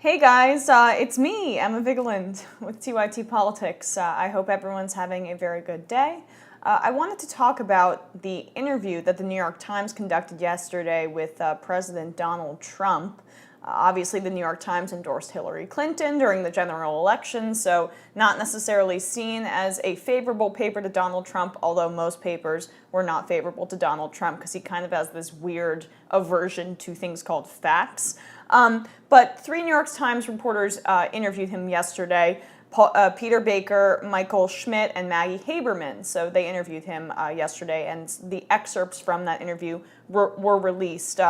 Hey guys, it's me, Emma Vigeland with TYT Politics. I hope everyone's having a very good day. I wanted to talk about the interview that the New York Times conducted yesterday with President Donald Trump. Obviously, the New York Times endorsed Hillary Clinton during the general election, so not necessarily seen as a favorable paper to Donald Trump, although most papers were not favorable to Donald Trump because he kind of has this weird aversion to things called facts. But three New York Times reporters interviewed him yesterday, Peter Baker, Michael Schmidt, and Maggie Haberman. So they interviewed him yesterday, and the excerpts from that interview were released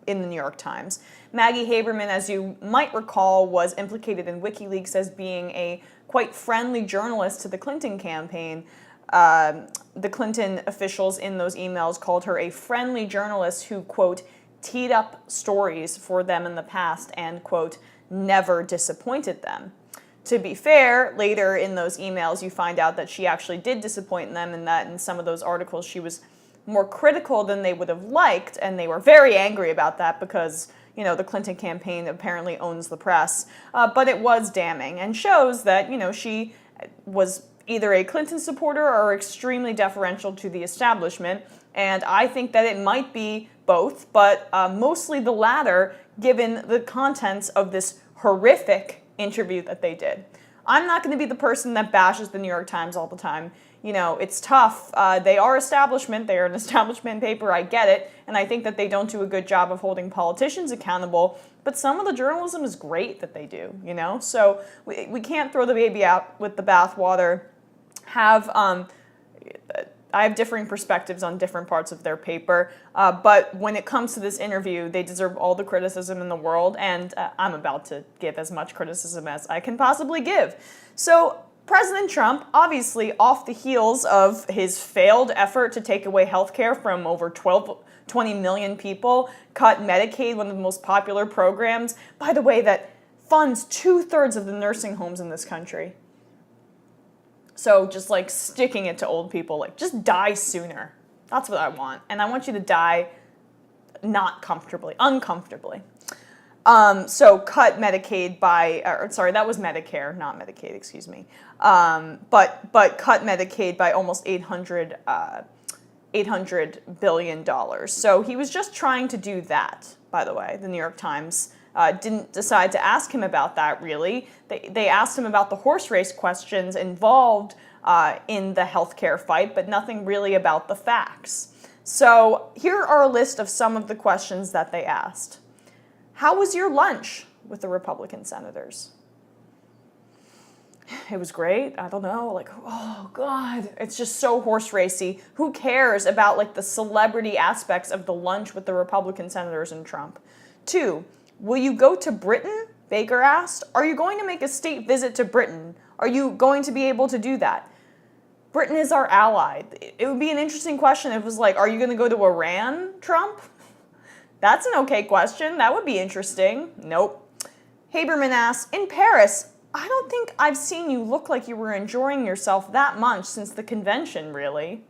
in the New York Times. Maggie Haberman, as you might recall, was implicated in WikiLeaks as being a quite friendly journalist to the Clinton campaign. The Clinton officials in those emails called her a friendly journalist who, quote, teed up stories for them in the past and, quote, never disappointed them. To be fair, later in those emails you find out that she actually did disappoint them, and that in some of those articles she was more critical than they would have liked, and they were very angry about that because, you know, the Clinton campaign apparently owns the press. But it was damning and shows that, you know, she was either a Clinton supporter or extremely deferential to the establishment, and I think that it might be both, but mostly the latter, given the contents of this horrific interview that they did. I'm not going to be the person that bashes the New York Times all the time. You know, it's tough. They are establishment. They are an establishment paper. I get it. And I think that they don't do a good job of holding politicians accountable. But some of the journalism is great that they do, you know? So we can't throw the baby out with the bathwater. I have differing perspectives on different parts of their paper, but when it comes to this interview, they deserve all the criticism in the world, and I'm about to give as much criticism as I can possibly give. So President Trump, obviously off the heels of his failed effort to take away health care from over 20 million people, cut Medicaid, one of the most popular programs, by the way, that funds 2/3 of the nursing homes in this country. So just like sticking it to old people, like just die sooner. That's what I want. And I want you to die not comfortably, uncomfortably. So cut Medicaid by, that was Medicare, not Medicaid, excuse me. But cut Medicaid by almost $800 billion. So he was just trying to do that, by the way. The New York Times didn't decide to ask him about that, really. They asked him about the horse race questions involved in the healthcare fight, but nothing really about the facts. So here are a list of some of the questions that they asked. How was your lunch with the Republican senators? It was great. I don't know, like, oh God, it's just so horse racy. Who cares about like the celebrity aspects of the lunch with the Republican senators and Trump? 2, will you go to Britain? Baker asked. Are you going to make a state visit to Britain? Are you going to be able to do that? Britain is our ally. It would be an interesting question if it was like, are you going to go to Iran, Trump? That's an okay question. That would be interesting. Nope. Haberman asked, in Paris, I don't think I've seen you look like you were enjoying yourself that much since the convention, really.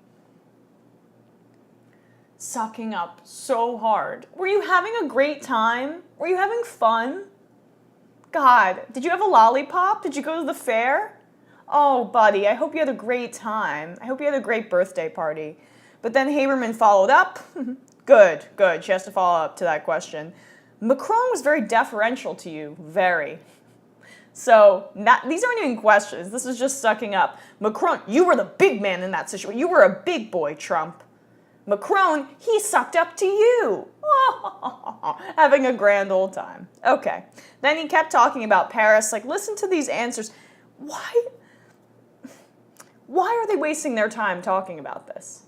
Sucking up so hard. Were you having a great time? Were you having fun? God, did you have a lollipop? Did you go to the fair? Oh, buddy, I hope you had a great time. I hope you had a great birthday party. But then Haberman followed up. Good. She has to follow up to that question. Macron was very deferential to you. Very. So these aren't even questions. This is just sucking up. Macron, you were the big man in that situation. You were a big boy, Trump. Macron, he sucked up to you. Having a grand old time. Okay. Then he kept talking about Paris. Like, listen to these answers. Why are they wasting their time talking about this?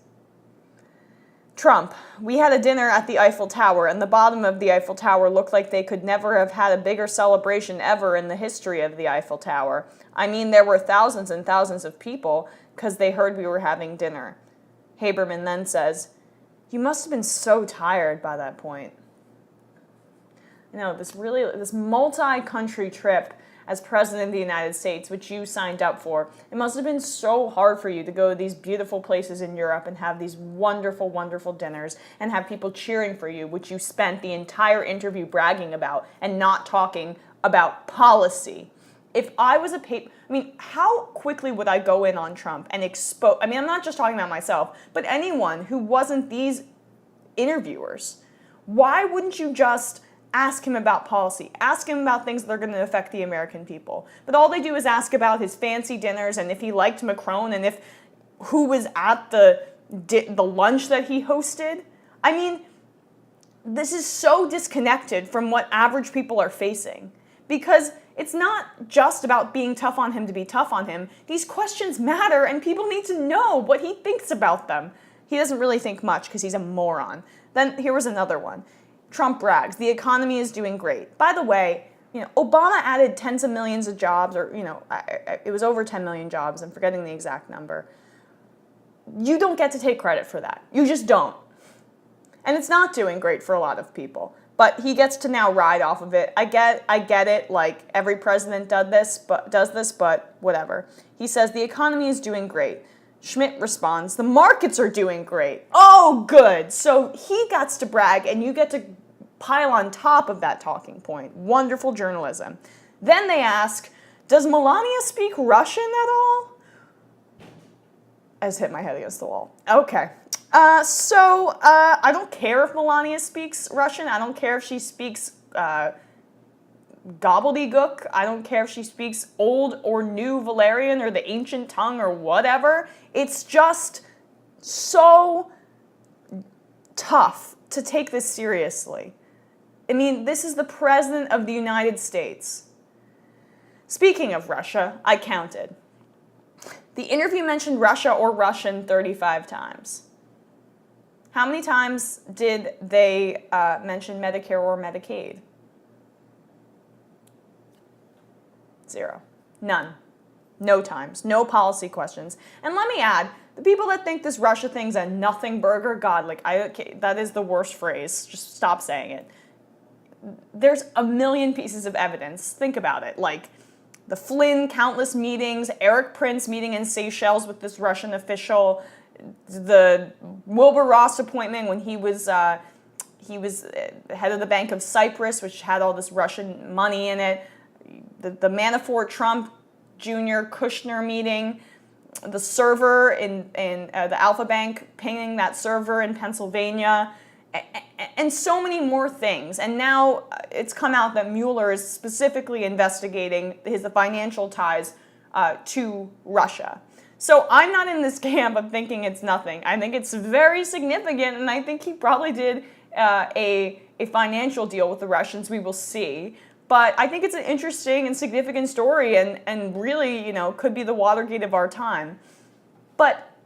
Trump, we had a dinner at the Eiffel Tower, and the bottom of the Eiffel Tower looked like they could never have had a bigger celebration ever in the history of the Eiffel Tower. I mean, there were thousands and thousands of people because they heard we were having dinner. Haberman then says, you must have been so tired by that point. You know, this multi-country trip, as President of the United States, which you signed up for. It must have been so hard for you to go to these beautiful places in Europe and have these wonderful, wonderful dinners and have people cheering for you, which you spent the entire interview bragging about and not talking about policy. If I was how quickly would I go in on Trump and expose, I'm not just talking about myself, but anyone who wasn't these interviewers. Why wouldn't you just ask him about policy? Ask him about things that are going to affect the American people. But all they do is ask about his fancy dinners and if he liked Macron and who was at the lunch that he hosted. This is so disconnected from what average people are facing. Because it's not just about being tough on him to be tough on him. These questions matter and people need to know what he thinks about them. He doesn't really think much because he's a moron. Then here was another one. Trump brags, the economy is doing great. By the way, Obama added tens of millions of jobs, or, it was over 10 million jobs. I'm forgetting the exact number. You don't get to take credit for that. You just don't. And it's not doing great for a lot of people. But he gets to now ride off of it. I get it, like every president does this, but whatever. He says the economy is doing great. Schmidt responds, the markets are doing great. Oh, good. So he gets to brag, and you get to pile on top of that talking point. Wonderful journalism. Then they ask, does Melania speak Russian at all? I just hit my head against the wall. Okay. I don't care if Melania speaks Russian. I don't care if she speaks gobbledygook. I don't care if she speaks Old or New Valerian or the ancient tongue or whatever. It's just so tough to take this seriously. This is the President of the United States. Speaking of Russia, I counted. The interview mentioned Russia or Russian 35 times. How many times did they mention Medicare or Medicaid? 0. None. No times. No policy questions. And let me add, the people that think this Russia thing's a nothing burger, God, that is the worst phrase. Just stop saying it. There's a million pieces of evidence. Think about it. Like the Flynn countless meetings, Eric Prince meeting in Seychelles with this Russian official, the Wilbur Ross appointment when he was head of the Bank of Cyprus, which had all this Russian money in it, the Manafort-Trump Jr. Kushner meeting, the server in the Alpha Bank pinging that server in Pennsylvania, and so many more things. And now it's come out that Mueller is specifically investigating the financial ties to Russia. So I'm not in this camp of thinking it's nothing. I think it's very significant, and I think he probably did a financial deal with the Russians. We will see. But I think it's an interesting and significant story and really, could be the Watergate of our time. But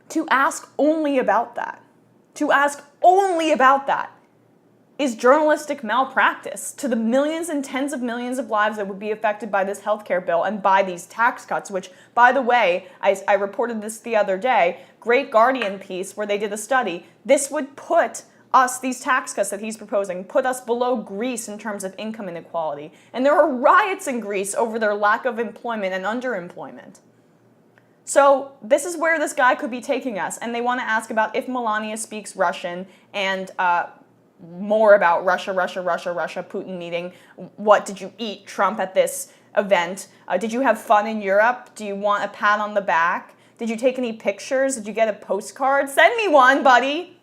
to ask only about that, is journalistic malpractice to the millions and tens of millions of lives that would be affected by this healthcare bill and by these tax cuts, which, by the way, I reported this the other day, great Guardian piece where they did a study. This would put us, these tax cuts that he's proposing, put us below Greece in terms of income inequality. And there are riots in Greece over their lack of employment and underemployment. So this is where this guy could be taking us. And they want to ask about if Melania speaks Russian and more about Russia, Putin meeting. What did you eat, Trump, at this event? Did you have fun in Europe? Do you want a pat on the back? Did you take any pictures? Did you get a postcard? Send me one, buddy.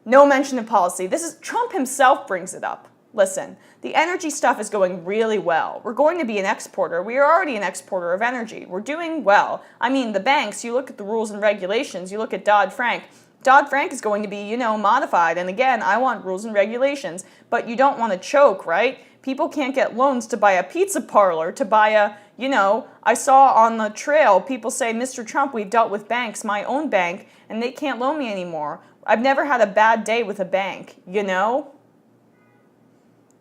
No mention of policy. Trump himself brings it up. Listen, the energy stuff is going really well. We're going to be an exporter. We are already an exporter of energy. We're doing well. The banks, you look at the rules and regulations, you look at Dodd-Frank. Dodd-Frank is going to be, modified. And again, I want rules and regulations. But you don't want to choke, right? People can't get loans to buy a pizza parlor, to buy I saw on the trail people say, Mr. Trump, we've dealt with banks, my own bank, and they can't loan me anymore. I've never had a bad day with a bank, No,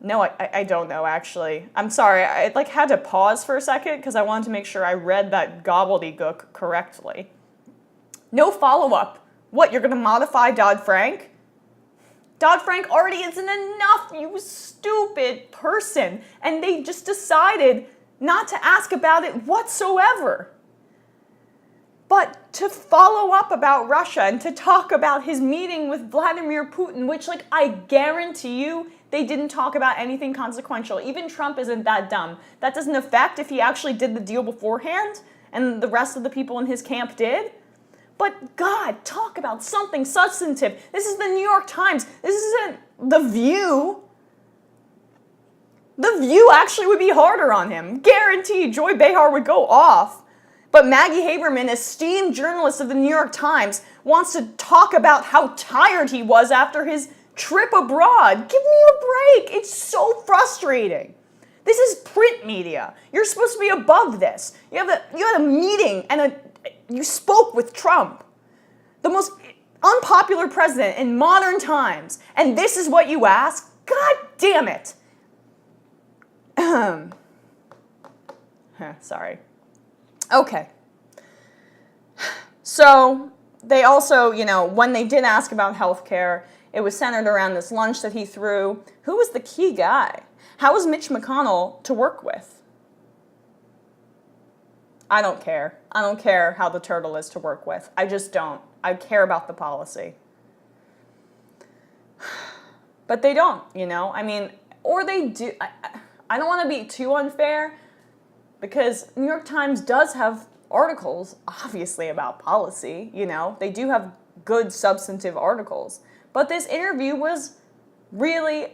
I don't know, actually. I'm sorry, I had to pause for a second because I wanted to make sure I read that gobbledygook correctly. No follow-up. What, you're going to modify Dodd-Frank? Dodd-Frank already isn't enough, you stupid person. And they just decided not to ask about it whatsoever. But to follow up about Russia and to talk about his meeting with Vladimir Putin, which, like, I guarantee you, they didn't talk about anything consequential. Even Trump isn't that dumb. That doesn't affect if he actually did the deal beforehand and the rest of the people in his camp did. But God, talk about something substantive. This is the New York Times. This isn't The View. The View actually would be harder on him. Guaranteed, Joy Behar would go off. But Maggie Haberman, esteemed journalist of the New York Times, wants to talk about how tired he was after his trip abroad. Give me a break. It's so frustrating. This is print media. You're supposed to be above this. You had a meeting and you spoke with Trump, the most unpopular president in modern times, and this is what you ask? God damn it. Sorry. Okay. So they also, when they did ask about healthcare, it was centered around this lunch that he threw. Who was the key guy? How was Mitch McConnell to work with? I don't care. I don't care how the turtle is to work with. I just don't. I care about the policy. But they don't, or they do. I don't want to be too unfair because New York Times does have articles, obviously, about policy. They do have good substantive articles. But this interview was really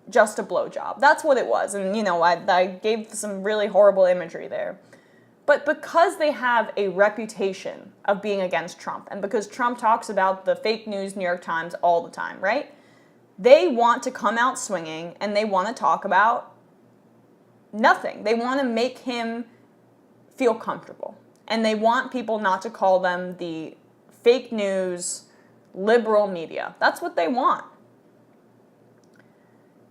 just a blowjob. That's what it was. And, I gave some really horrible imagery there. But because they have a reputation of being against Trump, and because Trump talks about the fake news New York Times all the time, right? They want to come out swinging, and they want to talk about nothing. They want to make him feel comfortable. And they want people not to call them the fake news liberal media. That's what they want.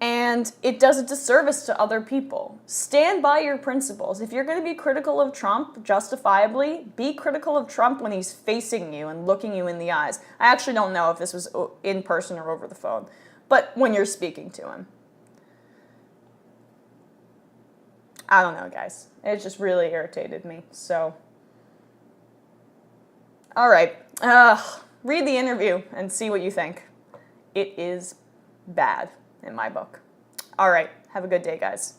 And it does a disservice to other people. Stand by your principles. If you're going to be critical of Trump, justifiably, be critical of Trump when he's facing you and looking you in the eyes. I actually don't know if this was in person or over the phone, but when you're speaking to him. I don't know, guys. It just really irritated me. So, all right. Read the interview and see what you think. It is bad in my book. All right. Have a good day, guys.